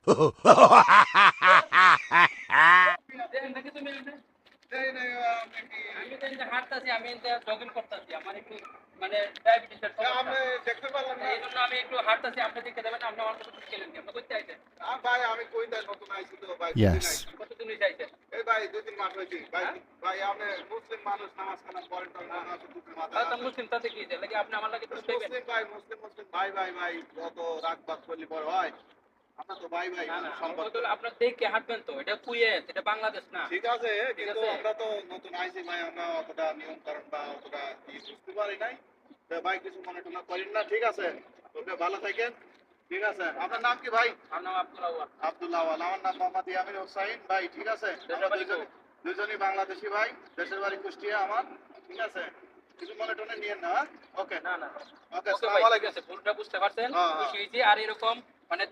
আমি জগিং করতেছি, আমার একটু মানে ডায়াবেটিসের আমি দেখতে পারলাম না। এই জন্য আমি একটু হাঁটতেছি, আপনি দেখতে দেবেন। আপনি আমার কাছে খেলেন আপনি করতে চাইছেন? ভাই আমি কই তাই নতুন আইছি তো ভাই, Yes. দুদিন আইছি। কতদিন চাইছেন? এই ভাই 2-3 মাস হইছে ভাই। হ্যাঁ? ভাই আমি মুসলিম মানুষ, নামাজ কালাম পড়েন তো না আছে দুটো মাথা। তাহলে তো মুসলিম তাতে কি লাগে? আপনি আমার লাগে একটু চাইবেন? মুসলিম ভাই, মুসলিম ভাই ভাই ভাই কত রাগ বাদ করলি পরে হয়। আমরা তো ভাই ভাই না না, সম্পর্ক। আপনার দেখে হাঁটবেন তো। এটা কুয়েত, এটা বাংলাদেশ না। ঠিক আছে, ঠিক কিন্তু আছে। আমরা তো নতুন আইছি ভাই, আমরা অতটা নিয়ম কানুন বা অতটা বুঝতে পারি নাই। তো ভাই কিছু মনে টনা করেন না, ঠিক আছে? ওকে ভালো থাকেন। ঠিক আছে, আপনার নাম কি ভাই? আমার নাম আব্দুল আউয়াল। আব্দুল্লাহ আওয়াল। আমার নাম মোহাম্মদ ইয়ামিন হোসাইন ভাই, ঠিক আছে? দেশের আমরা বাড়ি দুজনই দুজনই বাংলাদেশি ভাই, দেশের বাড়ি কুষ্টিয়া আমার, ঠিক আছে? কিছু মনে টনে নিয়েন না, ওকে? না না, ওকে, ওকে আসসালামু ভাই, ঠিক আলাইকুম। আছে, ভুলটা বুঝতে পারছেন, হ্যাঁ, হ্যাঁ। খুশি হয়েছি। আর এরকম মানে